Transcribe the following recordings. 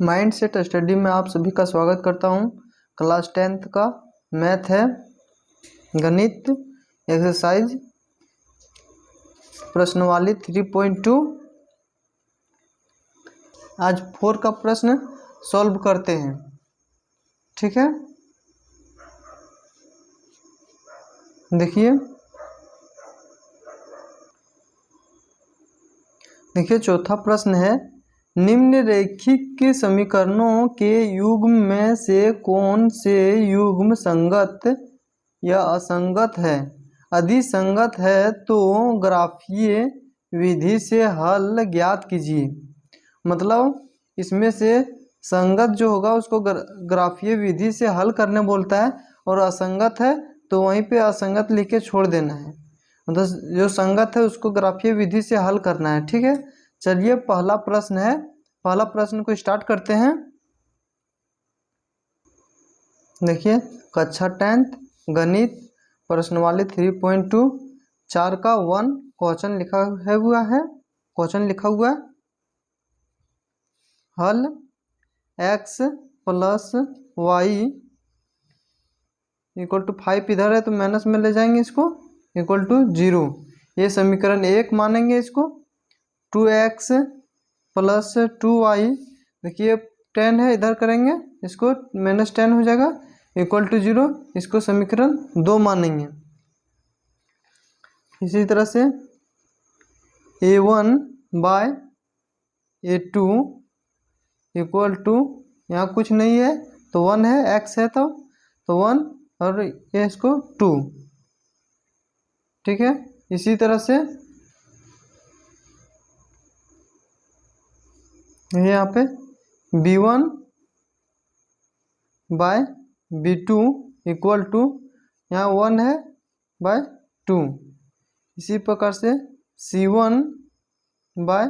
Mind set study में आप सभी का स्वागत करता हूं। क्लास 10th का मैथ है, गणित एक्सरसाइज प्रश्नवाली 3.2। आज 4 का प्रश्न सॉल्व करते हैं। ठीक है, देखिए चौथा प्रश्न है, निम्नलिखित समीकरणों के युग्म में से कौन से युग्म संगत या असंगत है? यदि संगत है तो ग्राफीय विधि से हल ज्ञात कीजिए। मतलब इसमें से संगत जो होगा उसको ग्राफीय विधि से हल करने बोलता है, और असंगत है तो वहीं पे असंगत लिख के छोड़ देना है। मतलब जो संगत है उसको ग्राफीय विधि से हल करना है। ठीक है, चलिए पहला प्रश्न है, पहला प्रश्न को स्टार्ट करते हैं। देखिए कक्षा 10th गणित प्रश्नवाली 3.2 4 का 1 क्वेश्चन लिखा हुआ है। हल x plus Y equal to 5 इधर है तो माइनस में ले जाएंगे इसको, इक्वल टू 0। ये समीकरण 1 मानेंगे इसको। 2x प्लस 2y, देखिए 10 है इधर करेंगे इसको माइनस 10 हो जाएगा, इक्वल टू 0। इसको समीकरण 2 मानेंगे। इसी तरह से a1 by a2 equal to, यहाँ कुछ नहीं है तो 1 है, x है तो 1 और ये इसको 2। ठीक है, इसी तरह से यहाँ पे b1 by b2 equal to, यहाँ 1 है बाय 2। इसी प्रकार से c1 by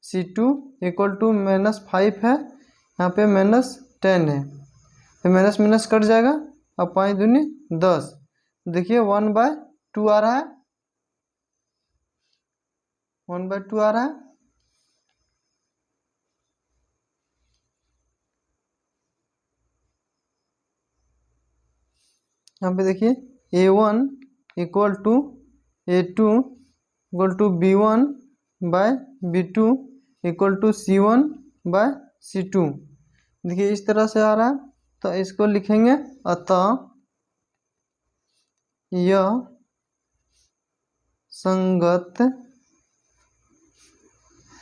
c2 equal to -5 है, यहाँ पे -10 है तो माइनस माइनस कट जाएगा। अब 5 दूनी 10, देखिए 1/2 आ रहा है, 1/2 आ रहा है। यहाँ पे देखिए a1 equal to a2 equal to b1 by b2 equal to c1 by c2। देखिए इस तरह से आ रहा है तो इसको लिखेंगे, अतः यह संगत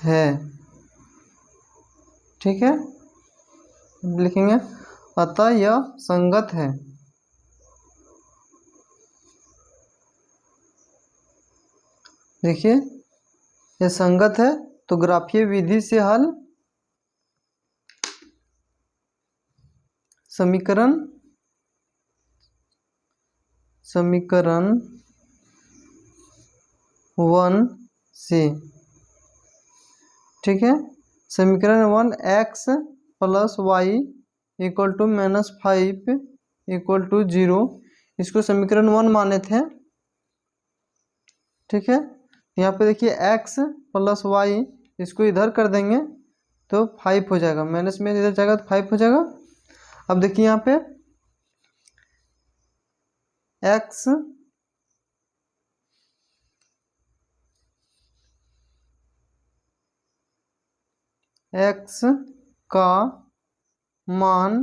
है। ठीक है, लिखेंगे अतः यह संगत है। देखिए ये संगत है तो ग्राफीय विधि से हल, समीकरण 1 से। ठीक है, समीकरण 1 x plus Y equal to -5 equal to 0, इसको समीकरण 1 माने थे। ठीक है, यहाँ पे देखिए x प्लस वाई, इसको इधर कर देंगे तो 5 हो जाएगा, माइनस में इधर जाएगा तो 5 हो जाएगा। अब देखिए यहाँ पे x का मान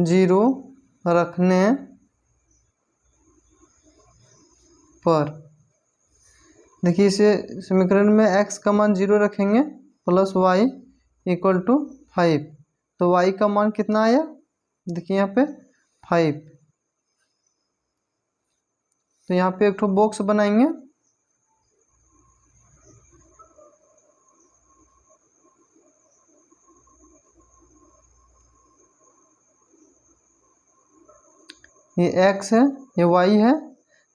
0 रखने पर, देखिए इसे समीकरण में x का मान 0 रखेंगे प्लस वाई इक्वल टू 5, तो y का मान कितना आया, देखिए यहाँ पे 5। तो यहाँ पे एक ठो बॉक्स बनाएंगे, ये x है ये y है।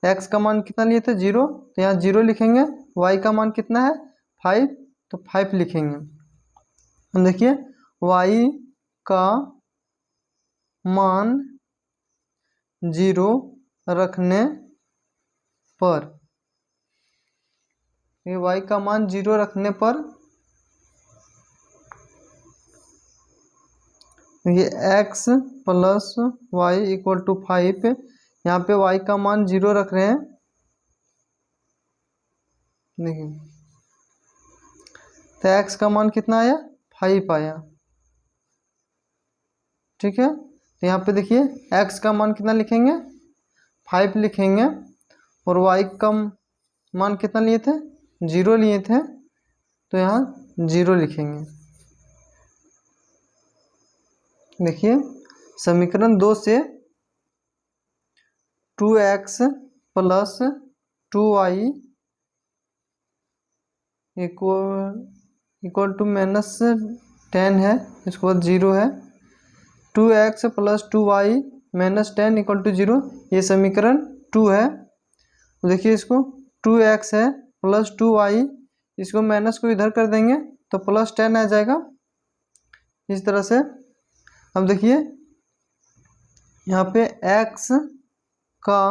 x का मान कितना लिए थे 0, तो यहाँ 0 लिखेंगे। y का मान कितना है 5, तो 5 लिखेंगे। देखिए y का मान 0 रखने पर ये y का मान 0 रखने पर ये x plus Y equal to 5, यहाँ पे y का मान 0 रख रहे हैं। देखिए तो x का मान कितना आया, 5 आया। ठीक है, तो यहाँ पे देखिए x का मान कितना लिखेंगे, 5 लिखेंगे, और y का मान कितना लिए थे, 0 लिए थे, तो यहाँ 0 लिखेंगे। देखिए समीकरण 2 से 2x plus 2y equal to -10 है, इसके बाद 0 है। 2x plus 2y -10 equal to 0, ये समीकरण 2 है। तो देखिए इसको 2x है प्लस 2y, इसको माइनस को इधर कर देंगे तो +10 आ जाएगा, इस तरह से। अब देखिए यहाँ पे x का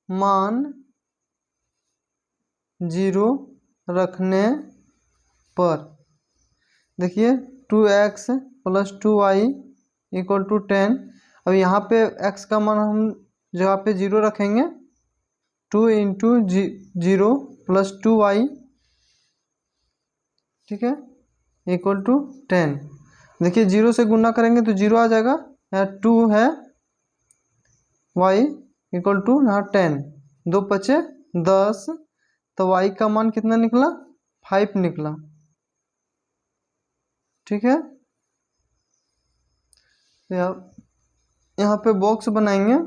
मान 0 रखने पर देखिए 2x plus 2y equal to 10। अब यहाँ पे x का मान हम जगह पे 0 रखेंगे, 2 इंटू 0 प्लस 2y, ठीक है, इक्वल टू 10। देखिए 0 से गुना करेंगे तो 0 आ जाएगा, यहाँ 2 है, y इक्वल टू यहाँ 10, 2 पचे 10, तो y का मान कितना निकला, 5 निकला। ठीक है, यहाँ पे बॉक्स बनाएंगे,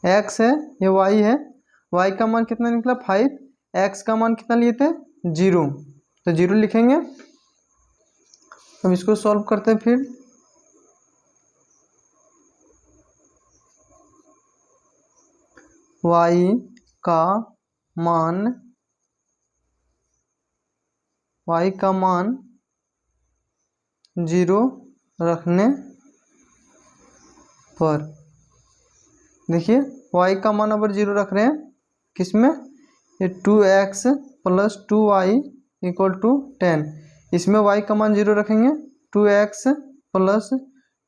x है, ये y है, y का मान कितना निकला 5, x का मान कितना लिए थे 0, तो 0 लिखेंगे। अब इसको सॉल्व करते हैं फिर। y का मान 0 रखने पर, देखिए y का मान अगर 0 रख रहे हैं किसमें, ये 2x plus 2y equal to 10, इसमें y का मान 0 रखेंगे, 2x plus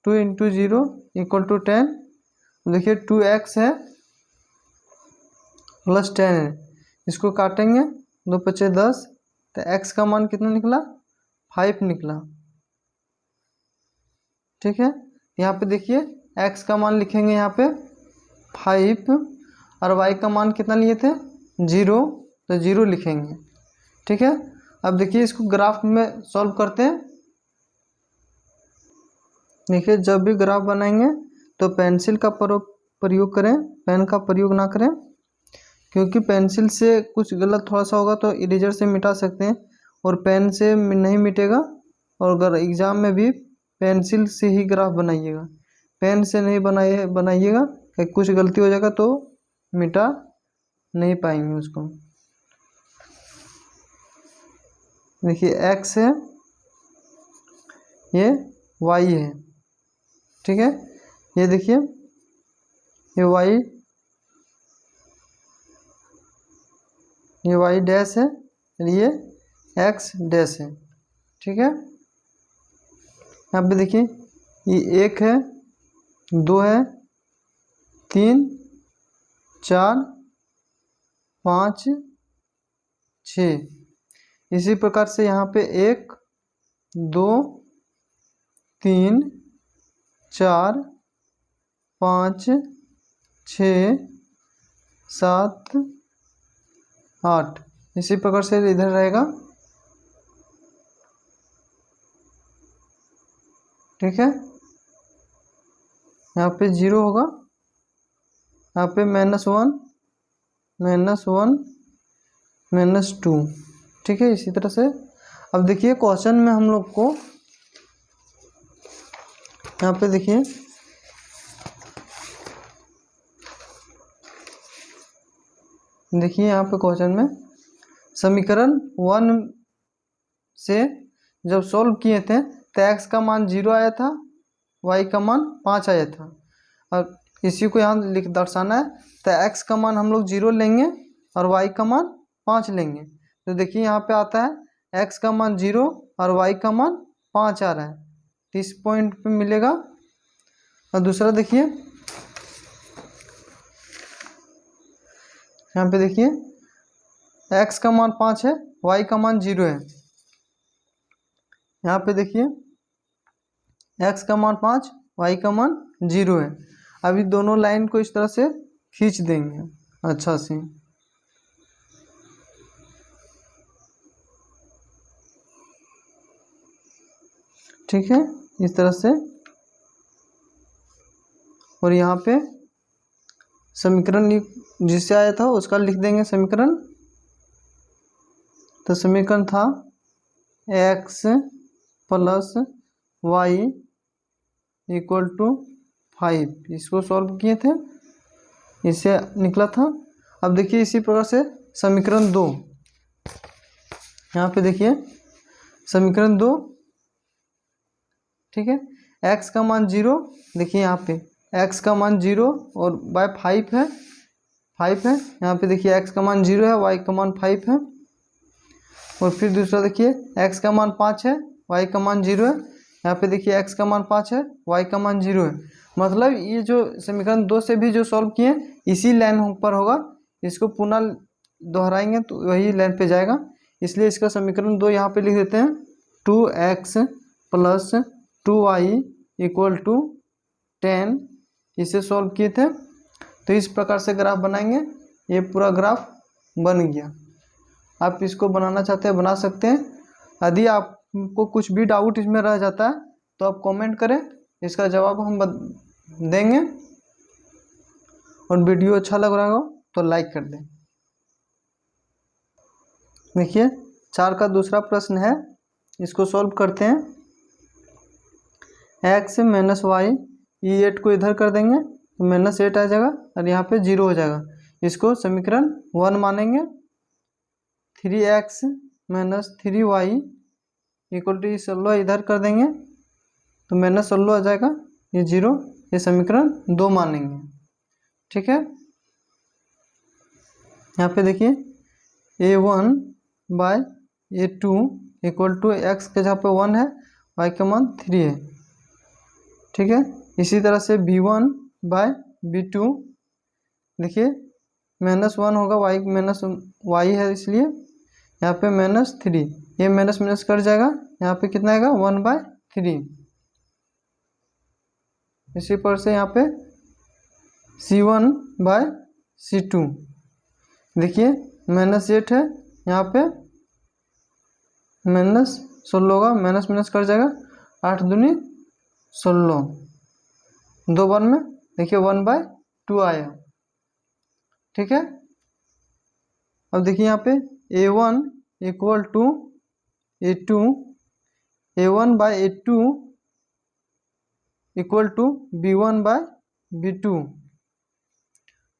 2 into 0 equal to 10। देखिए 2x है प्लस 10 है, इसको काटेंगे, 2 पचे 10, तो x का मान कितना निकला, 5 निकला। ठीक है, यहाँ पे देखिए x का मान लिखेंगे यहाँ पे 5, और y का मान कितना लिए थे 0, तो 0 लिखेंगे। ठीक है, अब देखिए इसको ग्राफ में सॉल्व करते हैं। देखिए जब भी ग्राफ बनाएंगे तो पेंसिल का प्रयोग करें, पेन का प्रयोग ना करें, क्योंकि पेंसिल से कुछ गलत थोड़ा सा होगा तो इरेजर से मिटा सकते हैं, और पेन से नहीं मिटेगा। और अगर एग्ज़ाम में भी पेंसिल से ही ग्राफ बनाइएगा, पेन से नहीं बनाइएगा, कुछ गलती हो जाएगा तो मिटा नहीं पाएंगे उसको। देखिए x है, ये y है, ठीक है, ये देखिए ये y डैश है, ये x डैश है। ठीक है, यहाँ पे देखिए ये 1 है, 2 है, 3, 4, 5, 6, इसी प्रकार से यहाँ पे 1, 2, 3, 4, 5, 6, 7, 8, इसी प्रकार से इधर रहेगा। ठीक है, यहाँ पे 0 होगा, यहाँ पे -1, -2। ठीक है, इसी तरह से। अब देखिए क्वेश्चन में हम लोग को यहाँ पे देखिए यहाँ पे क्वेश्चन में समीकरण 1 से जब सॉल्व किए थे तो x का मान 0 आया था, y का मान 5 आया था। और इसी को यहाँ लिख दर्शाना है, तो x का मान हम लोग 0 लेंगे और y का मान 5 लेंगे। तो देखिए यहाँ पे आता है x का मान 0 और y का मान 5 आ रहा है, तो इस पॉइंट पे मिलेगा। और दूसरा देखिए, यहाँ पे देखिए x का मान 5 है, y का मान 0 है। यहाँ पे देखिए x का मान 5, y का मान 0 है। अभी दोनों लाइन को इस तरह से खींच देंगे अच्छा से। ठीक है, इस तरह से। और यहाँ पे समीकरण जिससे आया था उसका लिख देंगे समीकरण। तो समीकरण था x plus Y equal to 5। इसको सॉल्व किए थे, इससे निकला था। अब देखिए इसी प्रकार से समीकरण 2, यहाँ पे देखिए समीकरण 2, ठीक है। x का मान 0, देखिए यहाँ पे x का मान 0 और बाय 5 है, 5 है। यहाँ पे देखिए x का मान 0 है, y का मान 5 है। और फिर दूसरा देखिए x का मान 5 है, y का मान 0 है। यहाँ पे देखिए x का मान 5 है, y का मान 0 है। मतलब ये जो समीकरण 2 से भी जो सॉल्व किए इसी लाइन पर होगा, इसको पुनः दोहराएंगे तो वही लाइन पे जाएगा। इसलिए इसका समीकरण 2 यहाँ पे लिख देते हैं, 2x plus 2y equal to 10। इसे सॉल्व किए थे, तो इस प्रकार से ग्राफ बनाएंगे। ये पूरा ग्राफ बन गया। आप इसको बनाना चाहते हैं बना सकते हैं। यदि आपको कुछ भी डाउट इसमें रह जाता है तो आप कमेंट करें, इसका जवाब हम देंगे। और वीडियो अच्छा लग रहा हो तो लाइक कर दें। देखिए 4 का दूसरा प्रश्न है, इसको सॉल्व करते हैं। x माइनस वाई, ये 8 को इधर कर देंगे तो -8 आ जाएगा और यहाँ पे 0 हो जाएगा। इसको समीकरण 1 मानेंगे। 3x minus 3y equal to 16 इधर कर देंगे तो -16 आ जाएगा, ये 0। ये समीकरण 2 मानेंगे। ठीक है, यहाँ पे देखिए a1 by a2 equal to x के जहाँ पे 1 है, y का मान 3 है। ठीक है, इसी तरह से b1 बाय b2, देखिए -1 होगा, y माइनस y है इसलिए यहाँ पे -3, ये माइनस माइनस कट जाएगा, यहाँ पे कितना आएगा 1/3। इसी पर से यहाँ पे c1 बाय c2, देखिए -8 है, यहाँ पे -16 होगा, माइनस माइनस कर जाएगा, 8 दूनी 16, 2 बार में देखिए 1/2 आया। ठीक है, अब देखिए यहाँ पे a1 equal to a2, a1 by a2 equal to b1 by b2,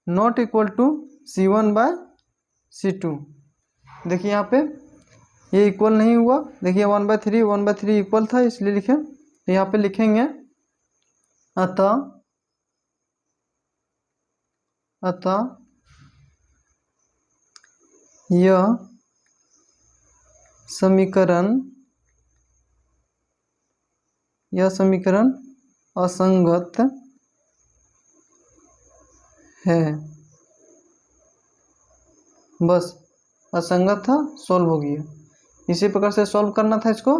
not equal to c1 by c2। देखिए यहाँ पे ये इक्वल नहीं हुआ, देखिए 1/3 1/3 इक्वल था इसलिए लिखे। तो यहाँ पे लिखेंगे अतः यह समीकरण असंगत है। बस असंगत था, सॉल्व हो गया। इसी प्रकार से सॉल्व करना था इसको।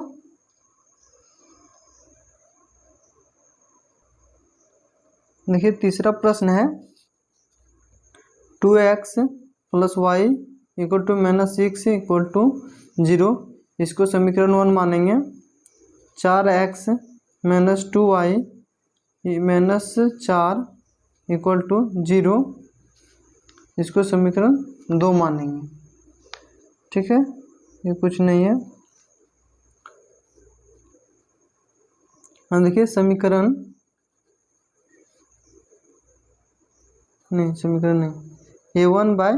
देखिए तीसरा प्रश्न है 2x plus Y equal to -6 equal to 0। इसको समीकरण 1 मानेंगे। 4x minus 2y -4 equal to 0, इसको समीकरण 2 मानेंगे। ठीक है, ये कुछ नहीं है। हाँ देखिए समीकरण नहीं, a1 by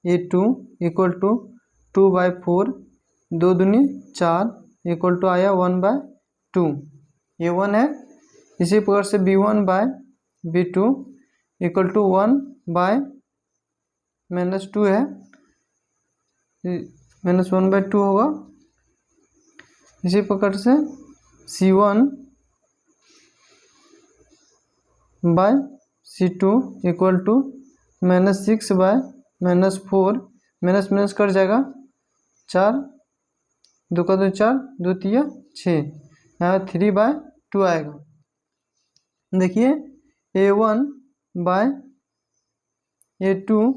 a2 equal to 2/4, 2 दूनी 4 इक्वल टू आया 1/3। टू, ये 1 है। इसी प्रकार से b1/b2 इक्वल टू 1/-2 है, -1/2 होगा। इसी प्रकार से c1/c2 equal to -6/-4, minus minus कट जाएगा, 4 2 का 2 4, 2 3 6, यहाँ 3/2 आएगा। देखिए a1/a2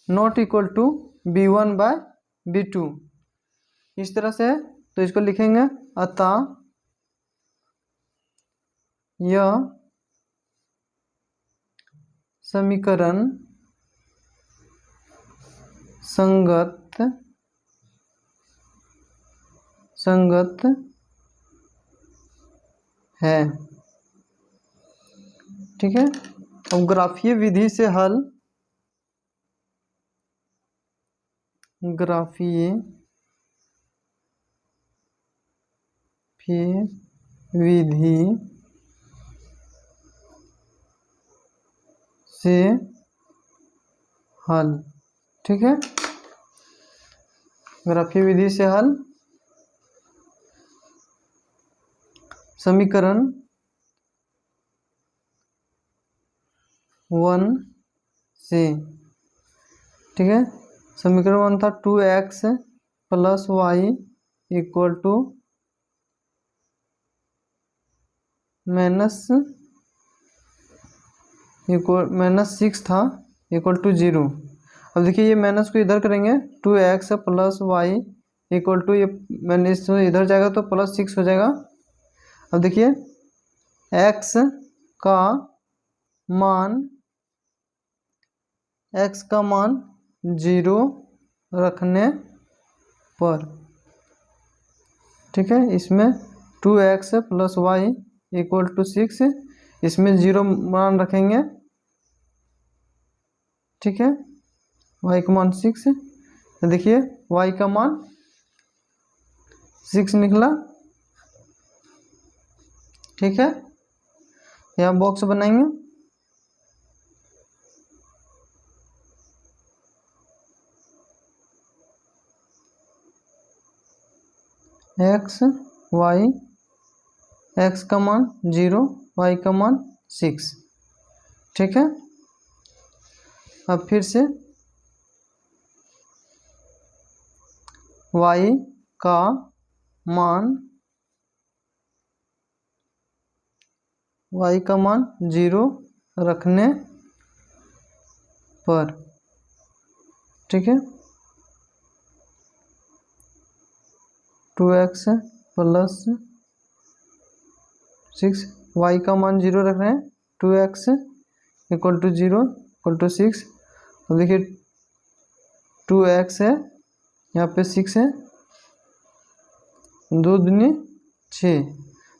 not equal to b1/b2, इस तरह से है। तो इसको लिखेंगे, अतः यह समीकरण संगत है। ठीक है। अब ग्राफीय विधि से हल, ग्राफीय विधि से हल। ठीक है, ग्राफीय विधि से हल समीकरण 1 से। ठीक है, समीकरण 1 था 2x + y इक्वल टू -6 था इक्वल टू 0। अब देखिए ये माइनस को इधर करेंगे, 2x + y इक्वल टू, ये माइनस इधर जाएगा तो +6 हो जाएगा। अब देखिए x का मान 0 रखने पर, ठीक है, इसमें 2x + y इक्वल टू 6, इसमें 0 मान रखेंगे। ठीक है, y का मान 6, तो देखिए y का मान 6 निकला। ठीक है, यहाँ बॉक्स बनाएंगे, x का मान 0, y का मान 6। ठीक है, अब फिर से y का मान 0 रखने पर, ठीक है, 2x + 6, y का मान 0 रख रहे हैं, 2x equal to 0 equal to 6। तो देखिए 2x है, यहाँ पे 6 है, 2 दूनी 6,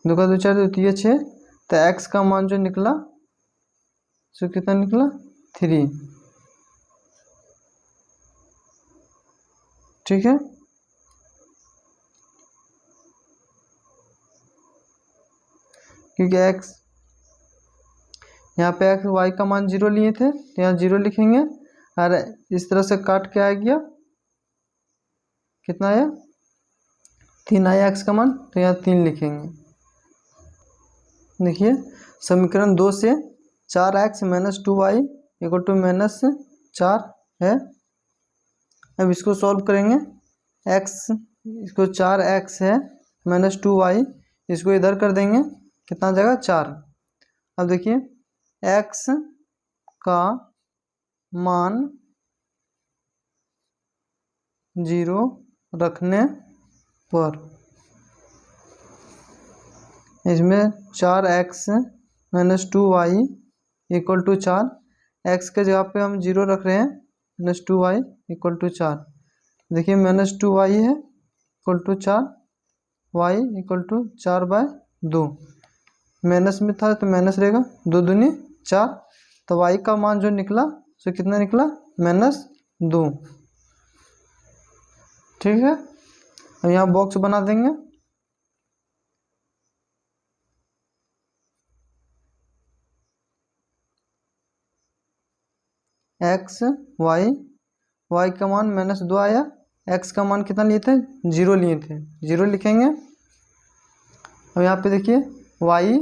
2 का 2 4, 2 3 6, तो x का मान जो निकला सो कितना निकला, 3। ठीक है, क्योंकि x यहाँ पे x y का मान 0 लिए थे, तो यहाँ 0 लिखेंगे, और इस तरह से काट के आ गया, कितना आया, 3 आया x का मान, तो यहाँ 3 लिखेंगे। देखिए समीकरण 2 से 4x - 2y इक्वल टू -4 है। अब इसको सॉल्व करेंगे, x इसको 4x है -2y, इसको इधर कर देंगे, कितना जाएगा 4। अब देखिए x का मान 0 रखने पर, इसमें 4x - 2y equal to 4, x के जगह पे हम 0 रख रहे हैं, -2y इक्वल टू 4। देखिए -2y है equal to 4, y equal to 4/2, minus में था तो माइनस रहेगा, 2 दूनी 4, तो y का मान जो निकला सो कितना निकला, -2। ठीक है, अब यहाँ बॉक्स बना देंगे, एक्स वाई, वाई का मान -2 आया, एक्स का मान कितना लिए थे 0 लिए थे, 0 लिखेंगे। अब यहाँ पे देखिए वाई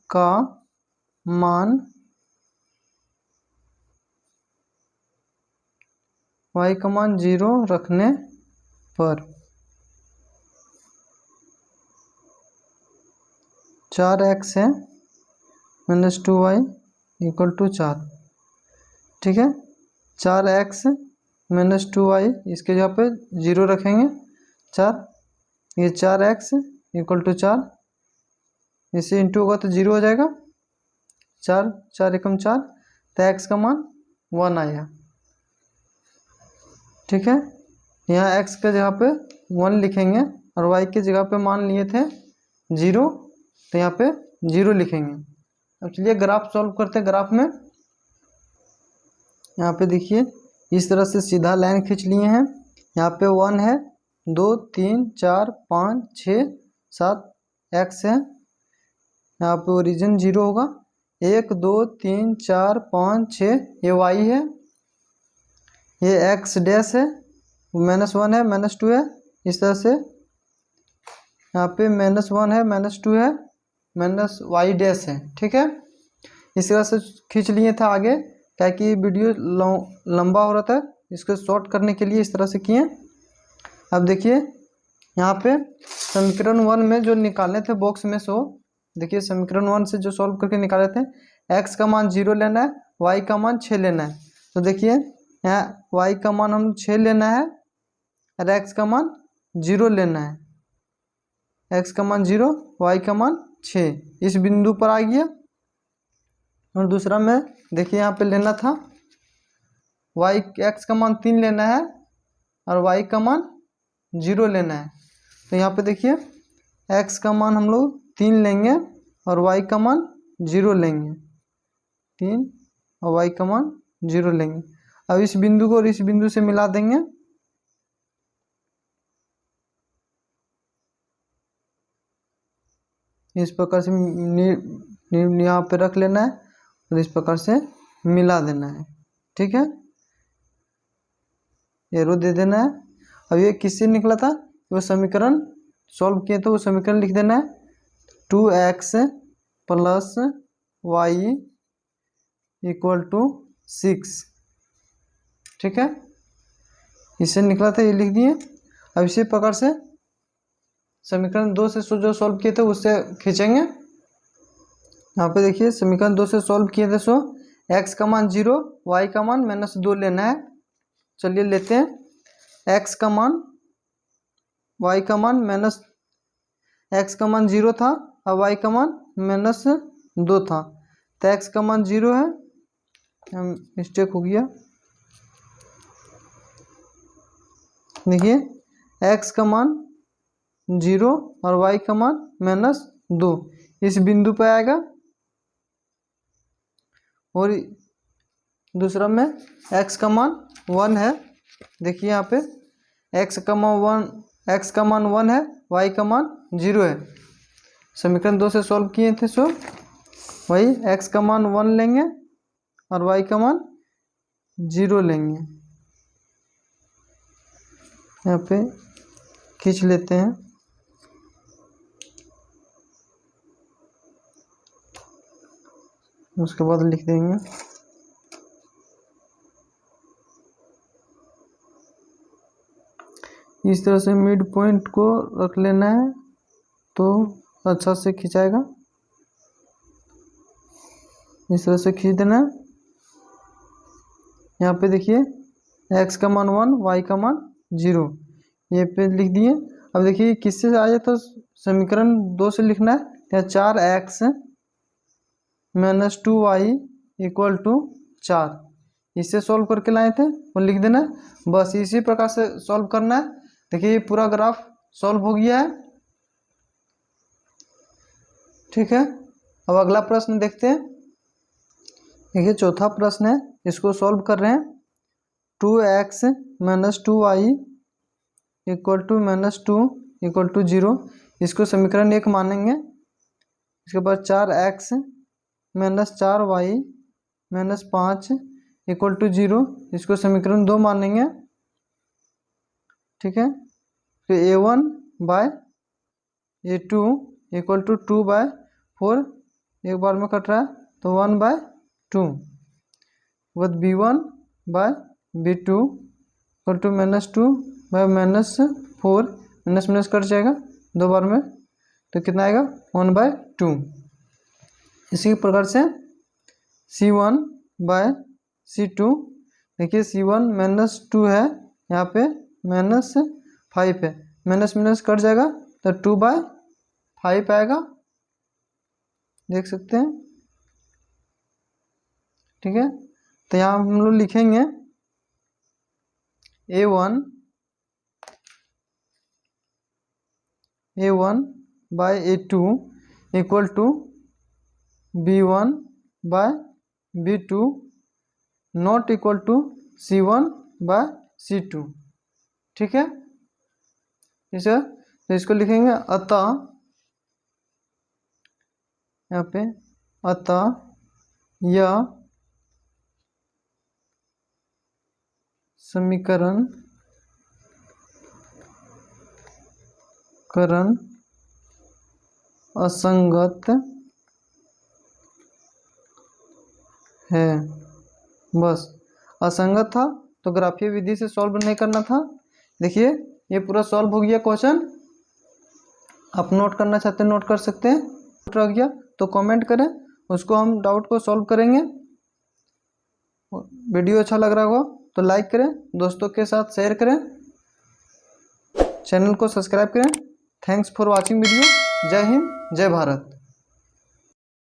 का मान y का मान 0 रखने पर 4x है -2y = 4। ठीक है, 4x -2y इसके जगह पे 0 रखेंगे 4, ये 4x = 4, इसे इंटू होगा तो 0 हो जाएगा, 4 4 एकम 4, तो x का मान 1 आया। ठीक है, यहाँ x के जगह पे 1 लिखेंगे और y के जगह पे मान लिए थे 0, तो यहाँ पे 0 लिखेंगे। अब चलिए ग्राफ सॉल्व करते हैं। ग्राफ में यहाँ पे देखिए इस तरह से सीधा लाइन खींच लिए हैं। यहाँ पे 1 है, 2 3 4 5 6 7 x है, यहाँ पे ओरिजिन 0 होगा, 1 2 3 4 5 6 ये y है, ये x डैश है, -1 है -2 है, इस तरह से यहाँ पे -1 है -2 है -y डैश है। ठीक है, इस तरह से खींच लिए था आगे, क्या कि वीडियो लंबा हो रहा था, इसको शॉर्ट करने के लिए इस तरह से किए। अब देखिए यहाँ पे समीकरण 1 में जो निकालने थे बॉक्स में सो देखिए समीकरण 1 से जो सॉल्व करके निकाले थे, x का मान 0 लेना है, y का मान 6 लेना है। तो देखिए यहाँ y का मान हम 6 लेना है और x का मान 0 लेना है, x का मान 0 y का मान 6 इस बिंदु पर आ गया। और दूसरा में देखिए यहाँ पे लेना था x का मान 3 लेना है और y का मान 0 लेना है। तो यहाँ पे देखिए x का मान हम लोग 3 लेंगे और y का मान 0 लेंगे, 3 और y का मान 0 लेंगे। अब इस बिंदु को और इस बिंदु से मिला देंगे, इस प्रकार से यहाँ पे रख लेना है और इस प्रकार से मिला देना है। ठीक है, एरो दे देना है। अब ये किससे निकला था, वो समीकरण सॉल्व किए तो वो समीकरण लिख देना है 2x + y = 6। ठीक है, इससे निकला था, ये लिख दिए। अब इसी प्रकार से समीकरण 2 से जो सॉल्व किए थे उससे खींचेंगे। यहाँ पे देखिए समीकरण 2 से सॉल्व किए थे, सो x का मान 0 y का मान -2 लेना है। चलिए लेते हैं, x का मान y का मान x का मान 0 था और y का मान -2 था, तो x का मान 0 है, मिस्टेक हो गया। देखिए x का मान 0 और y का मान -2 इस बिंदु पर आएगा। और दूसरा में x का मान 1 है, देखिए यहाँ पे x का मान 1 है, y का मान 0 है। समीकरण 2 से सॉल्व किए थे, सो वही x का मान 1 लेंगे और y का मान 0 लेंगे। यहाँ पे खींच लेते हैं, उसके बाद लिख देंगे इस तरह से मिड पॉइंट को रख लेना है तो अच्छा से खिंचाएगा। इस तरह से खींच देना है। यहाँ पे देखिए x का मान 1 y का मान 0 ये पे लिख दिए। अब देखिए किससे आया तो समीकरण 2 से लिखना है, या 4x -2y = 4 इससे सॉल्व करके लाए थे वो लिख देना है। बस इसी प्रकार से सॉल्व करना है। देखिए ये पूरा ग्राफ सॉल्व हो गया है। ठीक है, अब अगला प्रश्न देखते हैं। देखिए चौथा प्रश्न है, इसको सॉल्व कर रहे हैं। 2x - 2y = -2 = 0 इसको समीकरण 1 मानेंगे। इसके बाद 4x minus 4y minus 5 equal to 0, इसको समीकरण 2 मानेंगे। ठीक है, तो a1 by a2 equal to 2/4, एक बार में कट रहा है तो 1/2, बाद b1 by b2 equal to -2/-4, minus minus कट जाएगा 2 बार में, तो कितना आएगा 1/2। इसी प्रकार से c1 बाय c2, देखिए c1 -2 है, यहाँ पे -5 है, माइनस माइनस कट जाएगा तो 2/5 आएगा, देख सकते हैं। ठीक है, तो यहाँ हम लोग लिखेंगे a1 by a2 equal to b1 by b2 not equal to c1 by c2। ठीक है, इसे तो इसको लिखेंगे अतः, यहाँ पे अतः यह समीकरण असंगत है। बस असंगत था तो ग्राफीय विधि से सॉल्व नहीं करना था। देखिए ये पूरा सॉल्व हो गया क्वेश्चन, आप नोट करना चाहते हैं नोट कर सकते हैं, रह गया तो कमेंट करें, उसको हम डाउट को सॉल्व करेंगे। वीडियो अच्छा लग रहा होगा तो लाइक करें, दोस्तों के साथ शेयर करें, चैनल को सब्सक्राइब करें। Thanks for watching video. जय हिंद, जय भारत।